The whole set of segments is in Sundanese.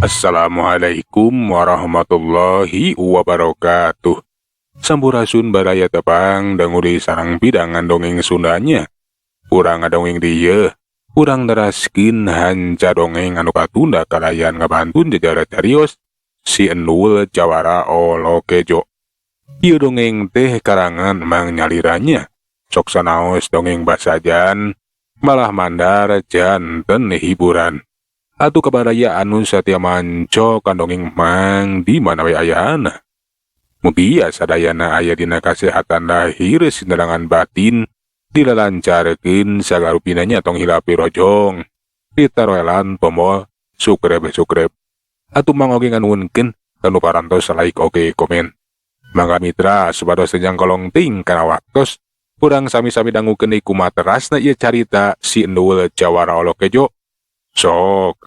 Assalamualaikum warahmatullahi wabarakatuh. Sampurasun baraya tepang danguri sarang pidangan dongeng Sundanya. Urang ngadongeng dieu, urang neraskeun hanca dongeng anu katunda kalayan ngabantun jejara carios si Endul Jawara Olokejo. Ieu dongeng teh karangan Mang Nyaliranya. Sok sanaos dongeng basajan, malah mandar janten hiburan. Atuh kabaraya anu satia manco kandongeng Mang di mana we ayana. Mugia sadayana aya dina kasehatan lahir sinerangan batin dilalancarkeun sagarupinanya tong hilapi rojong ditaroelan tombol sukrep. Atuh mangoge nganuhunkeun kanu parantos like oge komen. Mangga mitra supados senjang kolong ting kana waktos urang sami-sami dangukeun ieu kumaha terasna ieu carita si Endul Jawara Olokejo. Sok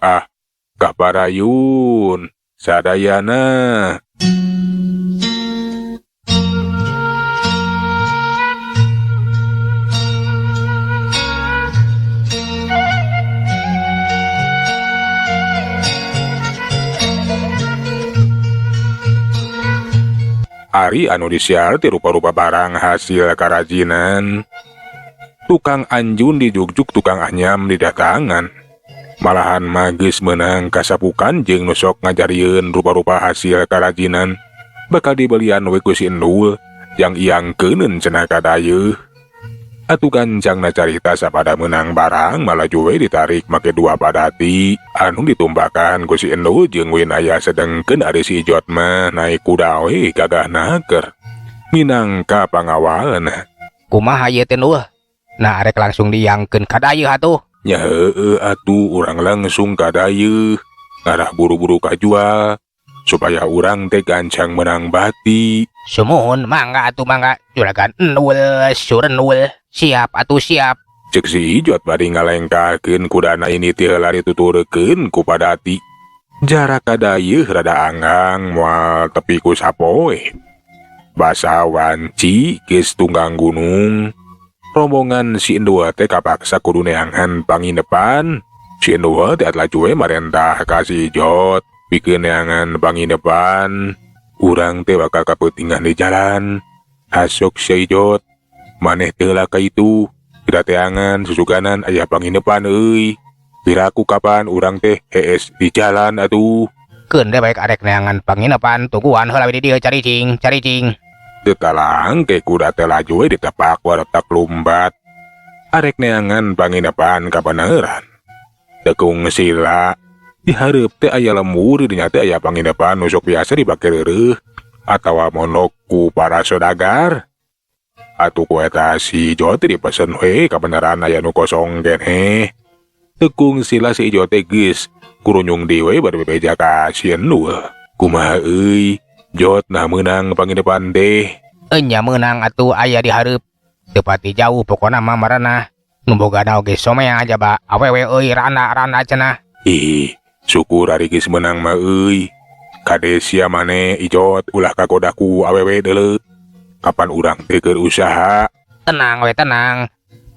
kabarayun sadayana. Ari anu disiar ti rupa-rupa barang hasil karajinan. Tukang anjun dijugjuk tukang anyam didatangan. Malahan magis menang kasapukan jeung nusok ngajarieun rupa-rupa hasil karajinan bakal dibelian we ku si Endul yang iangkeuneun cenah kadayeuh. Atuh gancangna carita sapada menang barang malah we ditarik make dua padati anu ditumbakan ku si Endul jeung win aya sedengkeun ari si Ijot mah naik kuda we gagahna keur minangka pangawalna. Kumaha ieu teh Endul? Nah arek langsung diangkeun kadayeuh atuh. Nya heueuh atuh urang langsung kadayeuh ngarah buru-buru kajual supaya urang teh gancang menang bati. Sumuhun mangga atuh mangga juragan Endul sur Endul. Siap atuh siap. Cek si Ijot bari ngalengkakeun kudana ini teh heula dituturkeun ku padati. Jarak kadayeuh rada anggang moal tepi ku sapoe. Basa wanci geus tunggang gunung. Rombongan si Endul teh kapaksa kudu neangan panginepan. Si Endul teh laju we marentah ka si Ijot pikeun neangan panginepan. Urang teh bakal kapeutingan di jalan. Hasok si Ijot, maneh teh heula ka itu. Pira teangan susuganan aya panginepan euy. Piraku kapan urang teh hees di jalan atuh. Keun deh baik arek neangan panginepan tungguan heula we di dieu caricing. Detalang ke kuda teh laju we ditepak waretak lumbat. Arek neangan panginepan kabeneran. Tekung sila di hareup teh aya lembur dinya teh aya panginepan nu sok biasa dibake reureuh atawa monok ku para saudagar. Atuh ku eta si Ijot teh dipesen we kabeneran aya nu kosong keneh. Tekung sila si Ijot teh geus kurunyung dewe berbebeja ka si Endul. Kumaha euy? Jot nah menang panginepan teh. Enya menang atuh aya di hareup. Teu pati jauh pokona mah marana. Nu bogana oge somea aja ba awewe euy rana cenah. Ih, syukur ari geus menang mah euy. Kade sia maneh Ijot ulah kagodaku awewe deuleu. Kapan urang teh keur usaha. Tenang we tenang.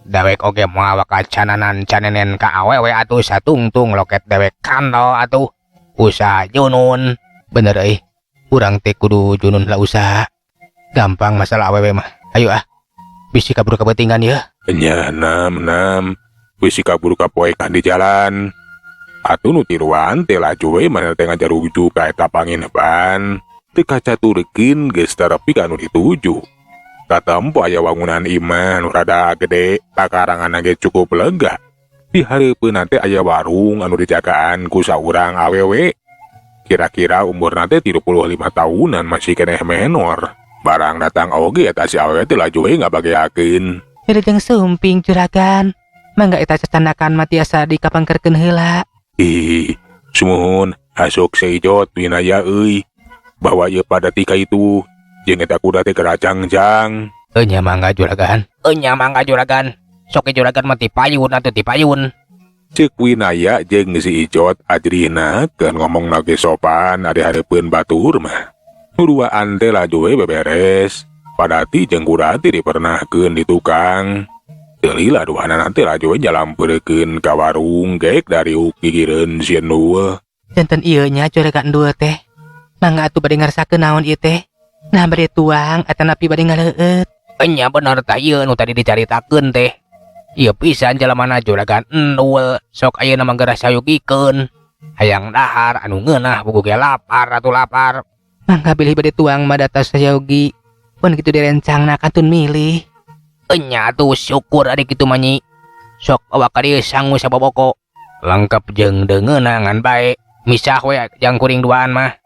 Dewek oge moal wakacananan canenen ka awewe atuh satungtung loket dewek kandol atuh. Usaha junun. Bener euy. Urang teh kudu junun lah usaha. Gampang masalah awewe mah. Ayo bisi kabur kabeutingan ya. Nya nam. Bisi kabur kapoekan di jalan. Atuh nu tiruan teh laju we maneh teh ngajaruju ka eta panginepan. Teu kacaturkeun geus terepi ka anu dituju. Katempo aya wangunan imah nu rada gede, pakaranganna ge cukup lega. Di hareupeun teh aya warung anu dijagaan ku saurang awewe. Kira-kira umurna teh 35 tahunan masih keneh menor. Barang datang oge eta si awewe teh laju we ngabageakeun. Wilujeng sumping juragan. Mangga eta cacandakan mah tiasa dikapangkerkeun heula. Ih, sumuhun hasok si Ijot winaya euy. Bawa ieu padati ka itu jeung eta kuda teh kerajangjang. Enya mangga juragan. Sok juragan mah ti payun atuh ti payun. Cek winaya jeung si Ijot ajrina keur ngomong nage sopan ade hareupeun batur mah. Nuduaan teh laju we beberes. Padati jeung kuda teh dipernahkeun di tukang. Teulila duhanan teh laju we jalampeurkeun ka warung geek dari ukigireun si Endul. janten ieu nya juragan endul teh. Mangga atuh bade ngarsakeun naon ieu teh? Nah bade tuang atanapi bade ngaleueut. Enya bener tah ieu nu tadi dicaritakeun teh. Ieu pisan jalamana juragan endul, sok ayeuna mangga sayugikeun. Hayang dahar anu ngeunah buku ge lapar atuh lapar. Mangga bilih bade tuang mah data sayogi. Pun kitu direncangna kantun milih. Enya tuh syukur adik kitu mah nyi. Sok awak ka dieu sangu saboboko. Lengkap jeung deungeuna ngan bae. Misah we jang kuring duaan mah.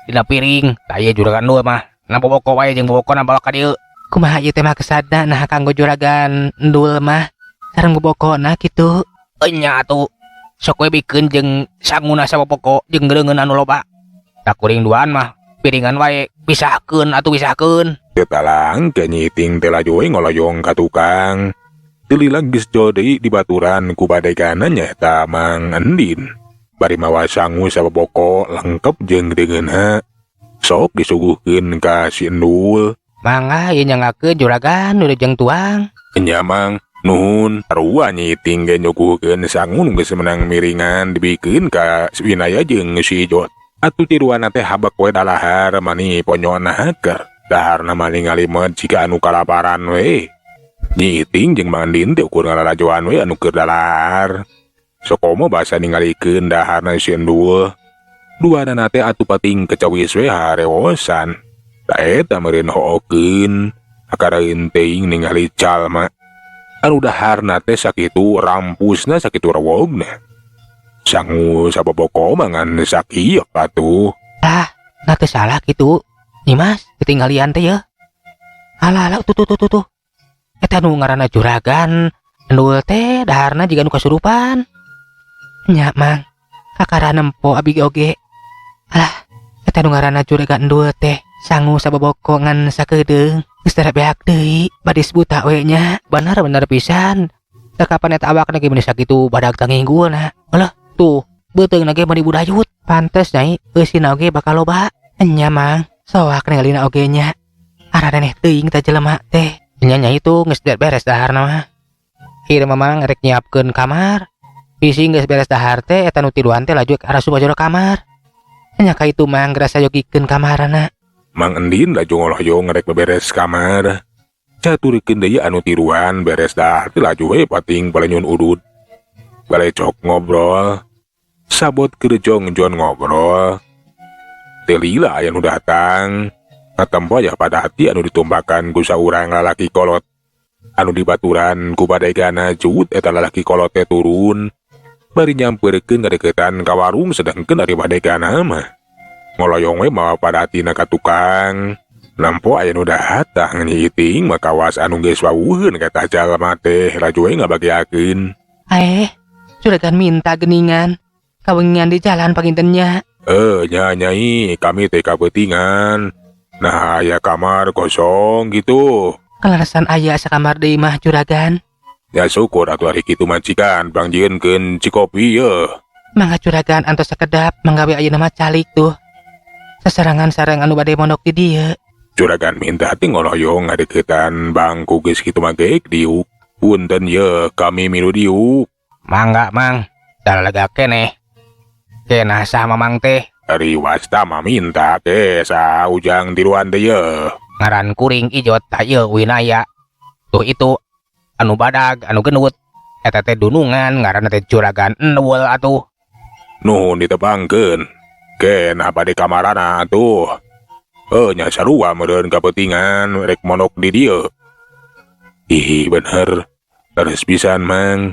Dina piring, tah ieu juragan endul mah na boboko wae jeung bobokona bawa ka dieu. Kumaha ieu teh mah kesadna nah kanggo juragan endul mah sareng bobokona kitu. Enya atuh sok we bikeun jeung sanguna saboboko jeung gedeungeun anu loba. Da kuring duaan mah piringan wae pisahkeun atuh pisahkeun. Tetalang kenyiting teh laju ngoloyong ka tukang. Tililang geus jodi di baturan ku badegana nyaeta Mang Endin. Bari mawa sangu saboboko lengkep jeung gedeungeunna. Sok disuguhkeun ka si Endul. Mangga ieu nyangakeun juragan udah jeung tuang. Enya Mang, nuhun. Sarua nyiting ge nyuguhkeun sangu nu geus menang miringan dibikeun ka si Winaya jeung si Jot. Atuh tiruanna teh habak we dalahar mani ponyona haker. Daharna maning ngalimet jika anu kalaparan we. Nyiting jeung Mang Endin teh ukur ngalalajoan we anu keur dalahar. Sokomo basa ningalikeun daharna si Endul. Duanana teh atuh pating kecawis we harewosan. Da eta meureun hookeun akaraeun teuing ningali jalma anu daharna teh sakitu rampusna sakitu rewogna. Sangu saboboko mangan sakieu atuh. Ah, na teu salah kitu. Nyimas, ketinggalian teh ya. Alah, tuh. Eta nu ngaranna juragan endul teh daharna jiga nu kasurupan. Nya, Mang. Kakara nempo abi oge. Alah, eta nu ngaranna juragan endul teh sangu saboboko ngan sakedeung. Geus tara beak deui, badis buta we nya. Bener pisan. Da kapan eta awakna ge meuni sakitu badag tanginggulna. Alah, tuh, beuteungna ge meuni budayut. Pantes nyai, eusina oge bakal loba. Nya, Mang. Soak ningalina oge nya. Aradaneh teuing tah jelema teh. Nya itu geus beres daharna mah. Ieu mamang rek nyiapkeun kamar. Bisi geus beres dahar teh eta nu tiduan teh laju ka arasup bajoro kamar. Nya ka itu mang gerasa yogikeun kamarana. Mang Endin laju ngoloyong rek beberes kamar. Caturikeun deui anu tiruan beres dahar teh laju we pating balenyun udud. Balecok ngobrol. Sabot keur jongjon ngobrol. Telila aya nu datang. Katempo aya pada hati anu ditumbakan ku saurang lalaki kolot. Anu dibaturan ku badegana Jut eta lalaki kolot teh turun. Bari nyampeurkeun ngadeukeutan ka warung sedengkeun ari badegana mah. Ngoloyong we mawa pada hatina ka tukang. Lampo aya nu datang nyiting makawas anu geus wawuheun ka jalma teh laju we ngabagiakeun. Juragan minta geningan. Kawengian di jalan pangintennya. Nyai, kami teh kabeutingan. Nah, aya kamar kosong gitu. Kelarasan aya sakamar deui mah juragan. Ya syukur atuh ari kitu majikan, pangjieunkeun cikopi ye. Mangga juragan antos sakedap manggawe ayeuna mah calik tuh. Sasarangan sareng anu bade mondok di dieu. Juragan minta teh ngoloyong ngadeukeutan bangku geus kitu mah geuk diuk. Punten ye, kami milu diuk. Mangga, Mang. Dalaga keneh. Kenah sah mamang teh. Ari wasta mah minta ke sa ujang tiluan teh ye. Ngaran kuring ijo tah ieu Winaya. Tuh itu anu badag anu genut. Eta teh dunungan ngaranna teh juragan endul atuh. Nuhun ditebangkeun. Kenah bade kamarana atuh. Nya sarua meureun kapeutingan rek monok di dieu. Ih bener. Leres pisan Mang.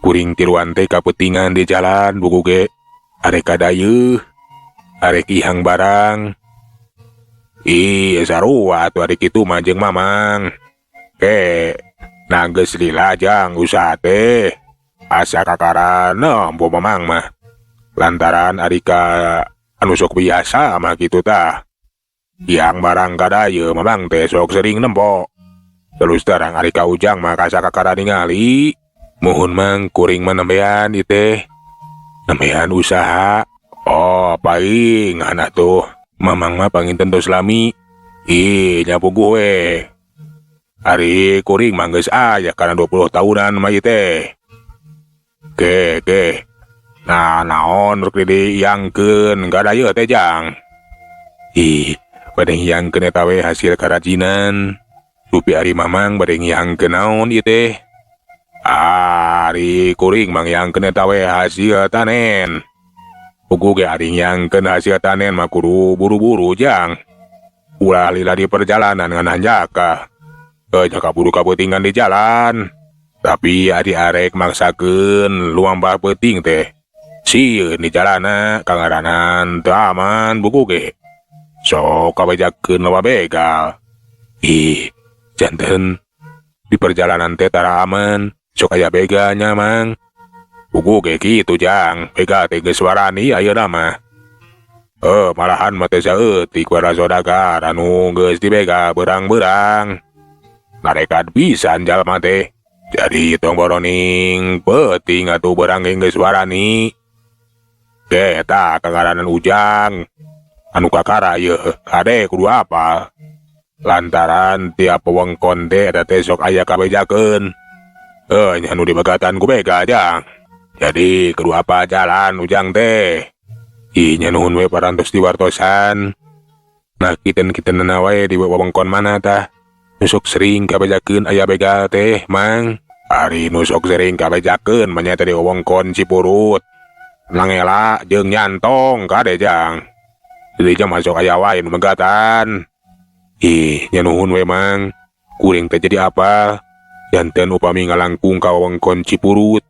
Kuring tiluan teh kapeutingan di jalan buku ge. Arek kadayeuh, arek ihang barang. Sarua atuh arek kitu mah jeung mamang. Geus lila jang usaha teh. Asa kakarana empo mamang mah. Lantaran ari ka anu sok biasa mah kitu tah. Ihang barang kadayeuh mamang teh sok sering nempo. Terus terang ari ka ujang mah kasa kakara ningali. Muhun Mang kuring mah nembean ieu teh. Nambean usaha. Paing anak tuh. Mamang mah panginten tos lami. Nyapuguh we. Ari kuring mah geus aya kana 20 tahunan mah ieu teh. Ke. Nah, naon rek diangkeun gadaya teh Jang. Ih, bade ngiyangkeun eta we hasil kerajinan. Rupi ari mamang bade ngiyangkeun naon ieu teh? Ari kuring mangyangkeun eta we hasil tanen. Pugu ge ari ngiyangkeun hasil tanen mah kudu buru-buru Jang. Ulah lila di perjalanan ngan jaka. Jaka buru kabeutingan di jalan. Tapi ari arek maksakeun luambah peuting teh. Sieun di jalana kangaranan teu aman buku ge. Sok kabejakeun loba begal. Ih, janten di perjalanan teh tara aman, sok aya begalnya mang. Buku ge kitu Jang, begal teh geus warani ayeuna mah. Malahan mah teh saeutik wara sodagar anu geus dibegal berang-berang. Narekat pisan jalma teh. Jadi tong boroning peuting atuh berang geus warani. Eta kangaranan Ujang. Anu kakara ye, ade kudu apa? Lantaran tiap wewengkon teh eta teh sok aya kabejakeun. Nya nu dibegatan ku begal Jang. Jadi kudu apa jalan Ujang teh. Ih nya nuhun we parantos diwartosan. Nah kiten-kitenana wae di wewengkon mana tah? Nu sok sering kabejakeun aya begal teh, Mang. Ari nu sok sering kabejakeun mah nya teh di wewengkon Cipurut. Langela jeung Nyantong kade Jang. Jadi jam masuk aya wae nu megatan. Ih, nya nuhun we Mang. Kuring teh jadi apa? Janten upami ngalangkung ka wewengkon Cipurut.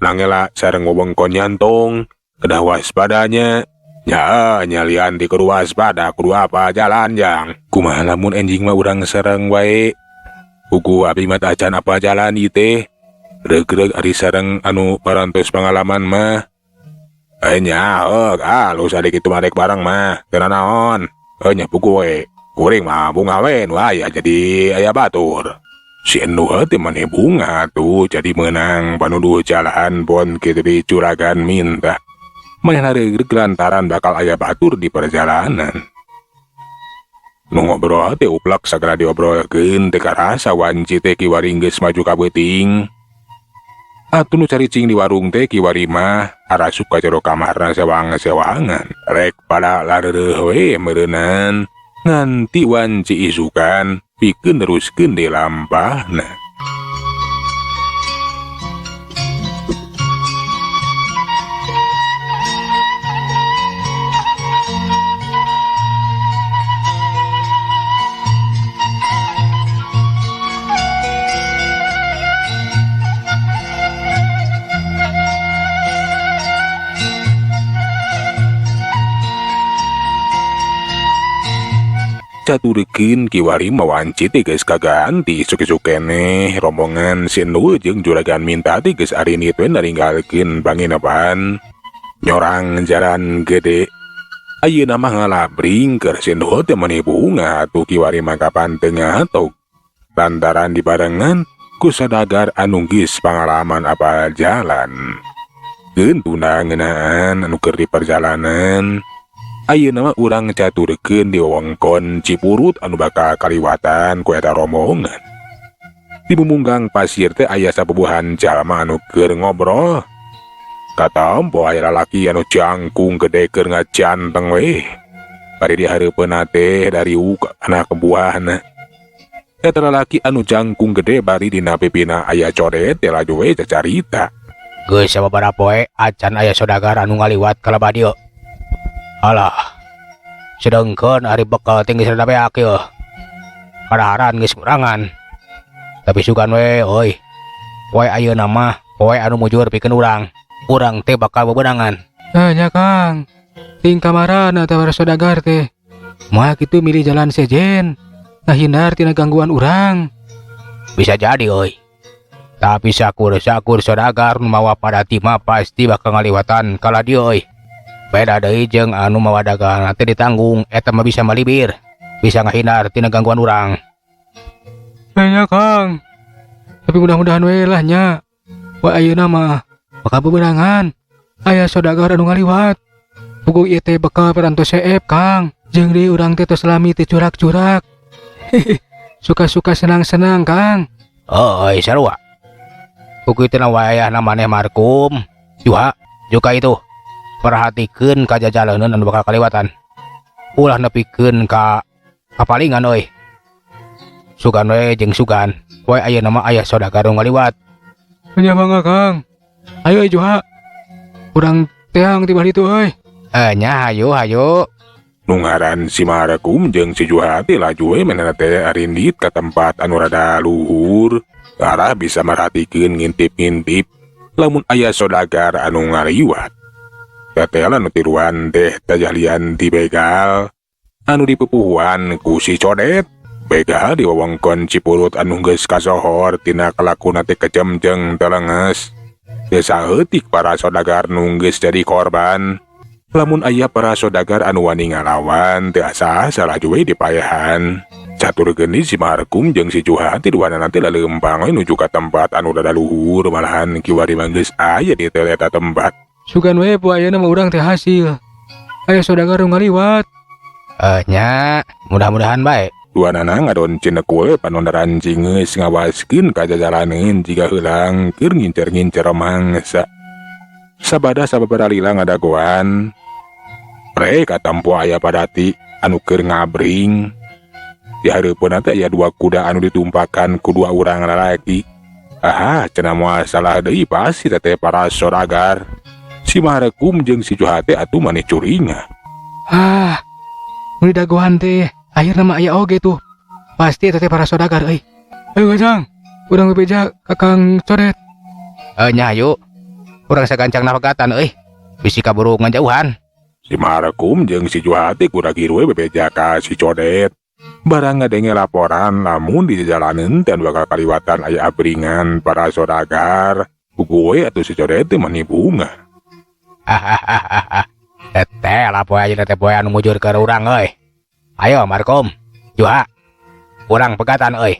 Langela sareng wewengkon Nyantong, kedah waspadanya. Nya lian di kudu waspada kudu apa jalan Jang. Kumaha lamun enjing mah urang sareng wae. Buku abi mah acan apa jalan ieu teh. Reug-reug ari sareng anu parantos pangalaman mah. Nya alus adik itu marek bareng mah teu naon. Nya buku we. Kuring mah bunga we nu aya jadi aya batur. Si enu teh maneh bunga tuh jadi menang panuduh jalan pon kitu dicuragan minta. Maneh reug lantaran bakal aya batur di perjalanan. Nu ngobrol teh uplak sagala diobrolkeun teu karasa wanci teh kiwari geus maju ka beuting. Atuh nu caricing di warung teh kiwari mah arasup ka jero kamarna sewang-sewangan. Rek pada lareureuh we meureunnan nganti wanci isukan pikeun neruskeun di lampahna. Caturkeun kiwari mawanci teh geus kaganti sok-sok keneh rombongan si Enu jeung juragan minta teh geus ari nituen naringgalkeun panginapan nyorang jalan gede. Ayeuna mah ngalabring keur si Enu teh maneh bunga atuh kiwari mangkapan teu ngatok. Lantaran dibarengan ku sadagar anu geus pangalaman apal jalan. Geun ngeunaan anu keur di perjalanan. Ayeuna mah urang caturkeun di wewengkon Cipurut anu bakal kaliwatan ku eta rombongan. Di bumunggang pasir teh aya sabubuhan jalma anu keur ngobrol. Katampo aya lalaki anu jangkung gede keur ngacanteng we. Bari di hareupeunna teh dari anak buahna. Eta lalaki anu jangkung gede bari dina pipina aya coret teh laju we cacarita. Geus sababaraha poe acan aya saudagar anu ngaliwat ka Labadieu. Alah, sedengkeun ari bekal tinggi sada beak yeuh. Kadaharan geus kurangan. Tapi sugan we, oi. Poe ayeuna mah poe anu mujur pikeun urang. Urang teh bakal beberangan. Nya Kang, ting kamarana teh para saudagar teh. Moal kitu milih jalan sejen, ngahindar tina gangguan urang. Bisa jadi, oi. Tapi sakur-sakur saudagar nu mawa padati mah pasti bakal ngaliwatan ka Ladieu, oi. Beda deui jeung anu mawa dagangan teh ditanggung, eta mah bisa malibir, bisa ngahindar tina gangguan urang. Nya Kang, tapi mudah-mudahan we lah nya. Wa ayeuna mah bakal beberangan. Aya saudagar anu ngaliwat. Puguh ieu teh bakal parantos seep Kang. Jeung deui urang teh tos lami teh curak-curak. Suka-suka senang-senang Kang. Oi sarua. Puguh teh wayahna maneh markum. Juha, Juga itu perhatikeun ka jajalaneun anu bakal kaliwatan. Ulah nepikeun ka kapalingan euy. Sugan we jeung sugan, we aya nama aya saudagar nu ngaliwat. Nya mangga Kang. Ayo Juha. Urang teang tiba ditu euy. Nya hayu. Nu ngaran si Marakum jeung si Juha teh laju we manehna teh arindit ka tempat anu rada luhur. Arah bisa merhatikeun ngintip-ngintip lamun aya saudagar anu ngaliwat. Tetela nu tiruan teh tajalian di begal anu dipupuhan ku si Codet. Begal di wewengkon Cipurut anu geus kasohor tina kalakuna teh kecemjeng telenges. Teu saeutik para saudagar nu geus jadi korban. Lamun aya para saudagar anu wani ngalawan teu asa laju we dipayahan. Catur geni si Markum jeung si Juha tiduana nanti laleumpang nuju ka tempat anu rada luhur malahan kiwari mah geus aya di teu eta tempat. Sugan we poe ayeuna mah urang teh hasil. Aya saudagar nu ngaliwat. Nya mudah-mudahan bae. Duanana ngadon cinek we panondaran jingeus ngawaskeun ka jajalaneun jiga heulang keur ngincer-ngincer mangsa. Sabada sababaraha lila ngadagoan. Mereka tampo aya padati anu keur ngabring. Di hareupeun teh aya 2 kuda anu ditumpakan ku 2 urang lalaki. Cenah moal salah deui pasti teh para saudagar. Si Marakum jeung si Juha teh atuh maneh curinga. Nu dagoan teh akhirna mah aya oge tuh. Pasti eta teh para saudagar euy. Ayo Gajang, urang bebeja ka Kang Codet. Nya hayu. Urang sagancang napegatan euy. Bisi kaburu ngajauhan. Si Marakum jeung si Juha teh kuda kieu we bebeja ka si Codet. Barang ngadenge laporan lamun di jalaneun teh bakal kaliwatan aya abringan para saudagar. Bugoe atuh si Codet teh mani bunga. Teh lah poe ayeuna teh poe anu mujur ke urang euy. Ayo Markom, Juha. Urang pegatan euy.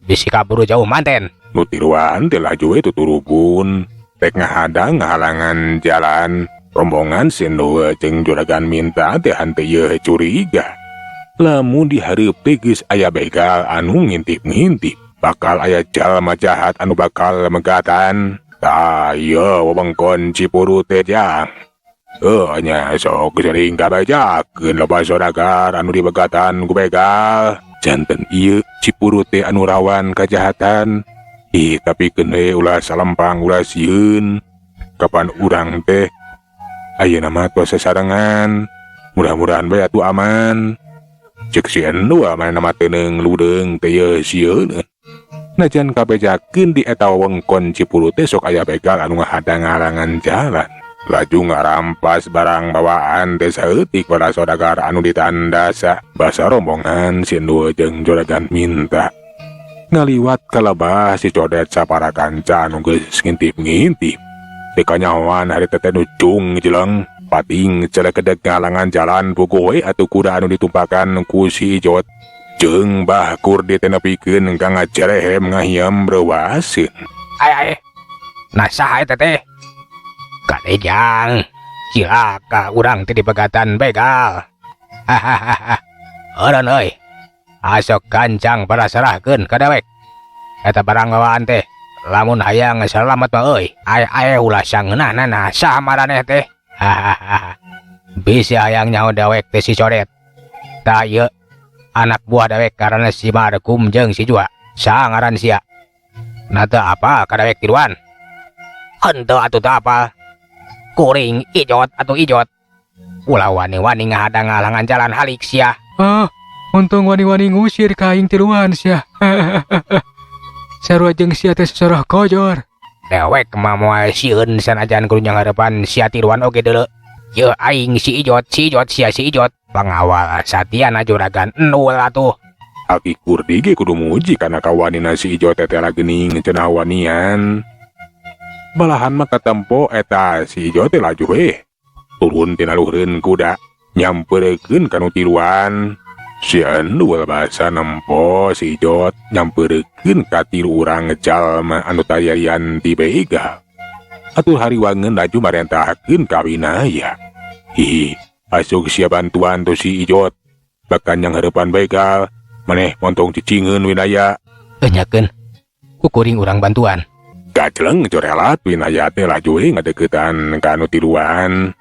Bisi kaburu jauh manten. Nu tiruan teh laju we tuturupun. Tek ngahadang ngahalangan jalan. Rombongan Sendo jeung juragan minta teh henteu ieu curiga. Lamun di hareup teh geus aya begal anu ngintip-ngintip. Bakal aya jalma jahat anu bakal megatan. Tah ieu wewengkon Cipurut teh jang. Nya sok sering kabajakeun loba saudagar anu dibegatan ku begal. Janten ieu Cipurut teh anu rawan kajahatan. Tapi kene ulah salempang ulah sieun. Kapan urang teh ayeuna mah tos sasarengan. Mudah-mudahan bae atuh aman. Ceuk si Endo manehna mah teuneng ludeung teh ieu sieun. Najan kabejakeun di eta wewengkon Cipurut teh sok aya begal anu ngahadang ngarangan jalan. Laju ngarampas barang bawaan teh saeutik para saudagar anu ditandasa. Basa rombongan Sendo jeung juragan minta. Ngaliwat kalebah si Codet sapara kanca anu geus ngintip-ngintip. Teu kanyahoan hari teh nu cung jeleng. Pating celekedeg ngalangan jalan puguh we atuh kuda anu ditumpakan ku si Ijot. Jeung bahkur ditenepikeun ka ngacerehem ngahiem breuwaseun. Ai. Nasaha eta teh? Kadejang, cilaka urang teh dipegatan begal. Eureun euy. Asok gancang para serahkeun ka dewek. Eta barang bawaan teh lamun hayang salamet mah euy. Aya ulah sangeunana saha maraneh teh. Bisi hayang nyaho dewek teh si Codet. Tah ieu anak buah dewek karana si Markum jeung si Juha. Saha ngaran sia? Nata apa ka dewek tiruan? Henteu atuh teu apa. Kuring Ijot atau Ijot. Ulah wani-wani ngahadang ngalangan jalan halik sia. Untung wani-wani ngusir ka aing tiruan sia. Sarua jeung sia teh sasorah kojor. Dewek mah moal sieun sanajan kudu nyangharepan sia tiruan oge deuleu. Ieu aing si Ijot sia si Ijot. Pangawal satiana juragan Endul atuh. Aki Kurdi ge kudu muji kana kawanina si Ijot teh geuning cenah wanian. Balahan mah katempo eta si Ijot teh laju we turun tina luhureun kuda nyampeurkeun kanu tiruan. Si Endul basa nempo si Ijot nyampeurkeun ka tilu urang jalma anu tayarian di begal. Atuh hariwangeun laju marentahkeun ka winaya. Asuk sia bantuan tu si Ijot. Bahkan yang harapan begal maneh montong cicingeun winaya. Enyakeun kukuring urang bantuan. Gajeleng corelat Winaya teh laju ngadeukeutan ka anu tiluan.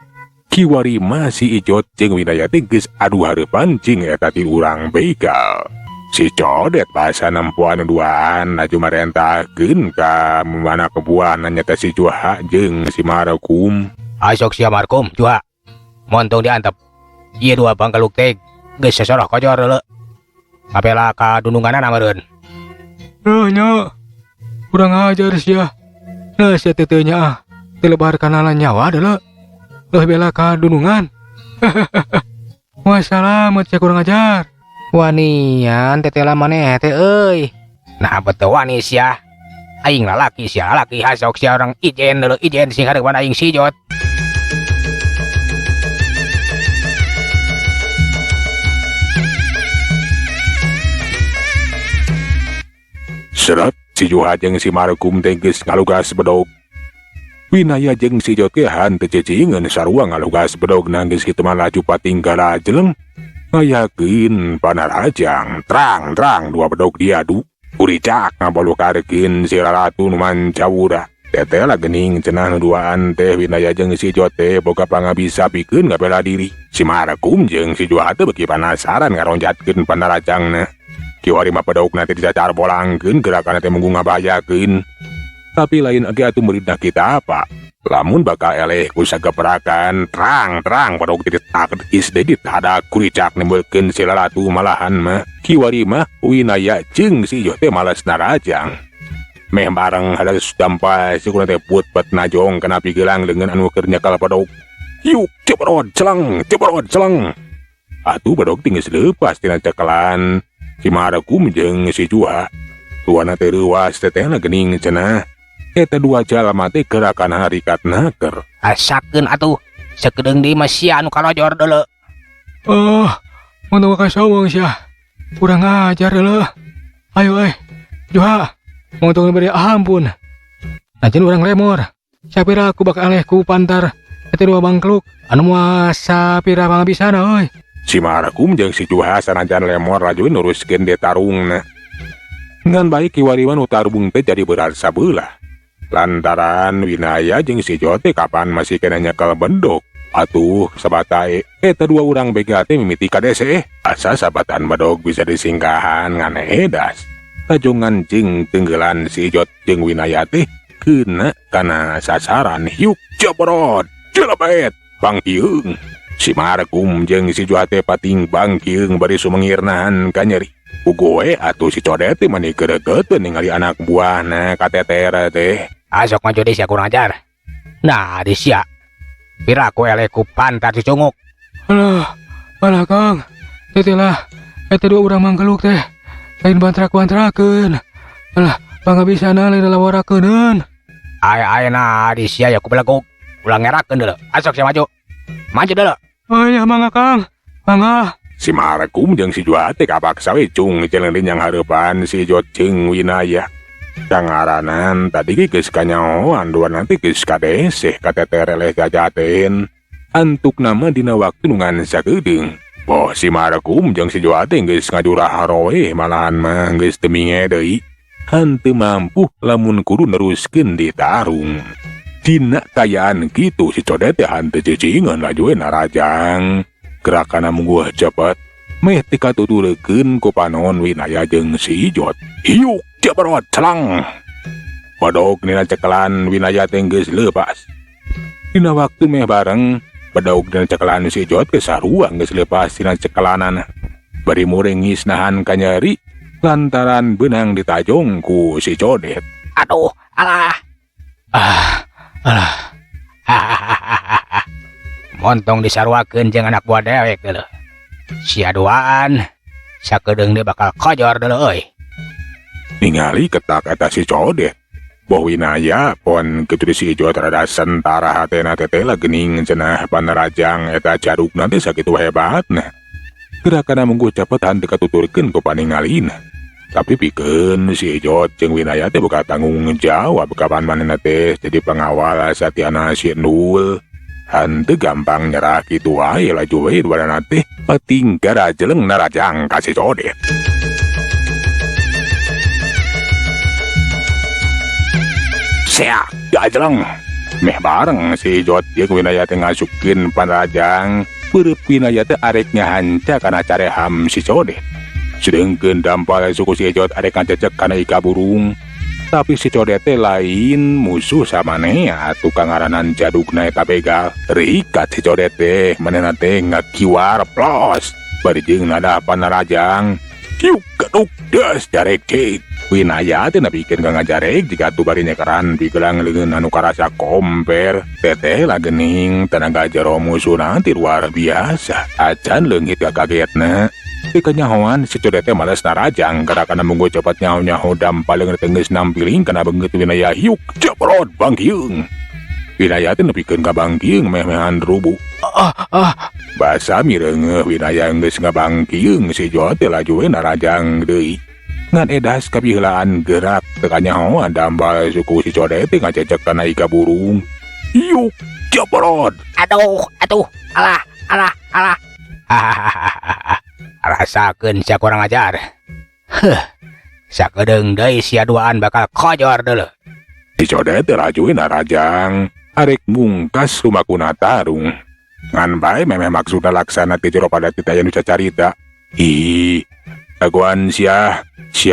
Kiwari masih Ijot jeung Winaya teh geus adu hareupan cing eta ti urang begal. Si Codet basa nempuan duaan laju marentahkeun ka mana kebuahan nyata si Juha jeung si Marakum. Asok sia Markum Juha montong diantep ieu dua bangkaluk teh geus sasoroh kojor heula kapela ka dununganana meureun. Nya kurang ajar sia. Nah sia teu nya telebar kanalan nyawa deuleu. Leuh bela ka dunungan. Wassalamat sia kurang ajar. Wanian tetela maneh teh euy. Nah betul wani sia. Aing lalaki sia lalaki hasok sia orang ijen deuleu ijen sing hareupan aing si Jot. Seret si Juha jeung si Marakum teh geus ngalugas bedog. Winaya jeung si Jot ge hanteu cicingin sarua ngalugas bedogna geus kitu mah laju patinggal Gajeleng ngayakeun panarajang terang-terang dua bedog diadu. Uricak ngabolukarekeun si lalatu nu mancawura. Tetela geuning cenah nu duaan teh Winaya jeung si Jot teh boga pangabisa pikeun ngabela diri. Si Marakum jeung si Juha teh beuki panasaran ngaronjatkeun panarajangna. Kiwari mah pedogna teh dicacar bolangkeun gerakanna teh munggu ngabayakeun. Tapi lain age atuh muridna kita apa? Lamun bakal eleh ku sageprakan terang-terang pedog teh ditakdis deui ditadak kuricak nembelkeun si lalatu malahan mah kiwari mah Winaya jeung si Jot teh males narajang. Meh bareng hadas dampai si kuna teh put-put najong kana pigelang dengan anu keur nyakal pedog. Yuk cebrod celeng. Atuh pedog tinggal leupas tina cekelan. Si Marakum jeung si Juha tuana teh reuwas tetehna geuning cenah eta dua jalma teh gerakan harikatna keur Asakeun atuh sakedeung deui mah sia anu kalojor deuleu. Mun ka sawang sia. Kurang ajar deuleu. Ayo Juha, montong beri ampun. Najan urang lemor. Sapira aku bakal eleh ku pantar eta dua bangkluk anu moal sapira pangabisana euy. Si Marakum jeung si Juha sanajan lemor laju nuruskeun di tarungna. Ngan baik kiwari nu tarung teh jadi berat sabeula. Lantaran Winaya jeung si Jot teh kapan masih kena nyekel bedog. Atuh sabatae eta dua urang bega teh mimiti kadese asa sabatan bedog bisa disinggahan ngan edas. Tajongan jeung tenggelan si Jot jeung Winaya teh keuna kana sasaran hiuk jebrod jelebet bangkieung. Si Marakum jeung si Juha teh pating bangkieung bari sumengirnahan ka nyeri. Ugoe atuh si Codet teh mani keudeukeun ningali anak buahna kateter teh. Asok maju deui sia kurang ajar. Nah di sia pira ku eleh ku pantar si cunguk. Alah Kang. Tetela eta dua urang mangkeluk teh lain bantrak-bantrakeun. Alah pangabisana lain laworakeun. Aya di sia ya ku belegog. Ulang ngerakeun deuleu. Asok sia maju. Maju deuleu. Oh iya mangga Kang. Mangga. Si Marakum jeung si Juha teh kapaksa we cung celeureun yang hareupan si Jot jeung Winaya. Cangaranan tadi ge geus kanyahoan duana teh geus kadeseh kateter eleh jajaten. Antuk nama dina waktu nungan sakedeung. Boh si Marakum jeung si Juha teh geus ngajurah haroe malahan mah geus teu minge deui. Hanteu mampu lamun kudu neruskeun di tarung. Dina kayaan kitu si Codet teh hanteu cicingan laju narajang. Gerakanna mungguh cepet. Meh teh katutureukeun ku panon Winaya jeung si Jot. Hiuk jebrod celang. Bedog dina cekelan Winaya teh geus leupas. Dina waktu meh bareng bedog dina cekelan si Jot geus sarua geus leupas dina cekelanana. Bari murengis nahan ka nyeri lantaran beunang ditajong ku si Codet. Aduh, alah. Montong disarwakeun jeung anak buah dewek deuleu. Sia duaan sakedeung deui bakal kojor deuleu euy. Ningali ketak eta si Codet. Boh Winaya pon kitu si Jot rada sentara hatena tetela geuning cenah panerajang eta jarugna teh sakitu hebatna. Gerakanna mungguh cepet hanteu katuturkeun ku paningalina. Tapi pikeun si Jot jeung Winaya teh boga tanggung jawab kapan manehna teh jadi pengawal satiana si Endul. Hanteu gampang nyerah kitu wae laju we duana teh pating Gajeleng narajang ka si Codet. Sea, gajleng. Meh bareng si Jot jeung winaya teh ngasukeun panrajang. Beureuk winaya teh arek ngahanca kana careham si Codet. Sedengkeun dampal suku si Jot arek ngacecek kana ika burung. Tapi si Codet teh lain musuh samanea tukang aranan jadugna eta begal. Rikat si Codet teh manehna teh ngakiwar plos. Bari jeung nada panrajang. Yuk keduk das jarek cek. Winaya teh napikeun ka ngajarek jika tu bari nyekeran pigelang leungeun anu karasa komper. Teteh lagening tenaga jero musuhna ti luar biasa. Acan leungit ka kagetna. Di kenyahoan si Codet teh males narajang gara-kana munggu cepat nyaho-nyaho dampaleung teh geus nampiling kana beungeut winaya hiuk jebrot bangkieung. Winaya teh nepikeun ka bangkieung meh-mehan rubu. Basa mireungeuh winaya geus ngabangkieung si Jot teh laju we narajang deui. Ngan edas kabiheulaan gerak teu kanyahoan dambal suku si Codet teh ngacecek kana ika burung. Hiuk jebrot. Aduh, alah. Rasakeun sia kurang ajar. Sakedeung deui sia duaan bakal kojor deuleu. Si Codet teh laju we narajang arek mungkas lumakuna tarung. Ngan bae memeh maksudna laksana ti jero pada tita anu cacarita. Ih, aguan sia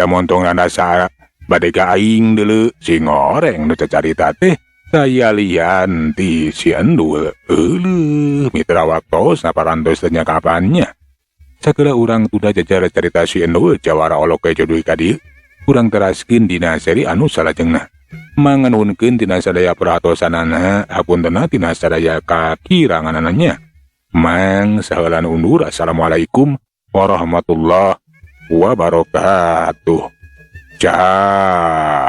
montong nasa bade ka aing deuleu si ngoreng nu cacarita teh saya lian ti si endul. Euleuh mitra waktos naparantos teh nya kapannya. Sakeulah urang tuda jajar carita si endul jawara olok ke jodoh ka dieu. Urang teraskeun dina seri anu salajengna. Manganuhunkeun tina sadaya perhatosanana hapuntenna tina sadaya kakiranganana. Mang saheula undur. Assalamualaikum warahmatullahi wabarakatuh. Ciao.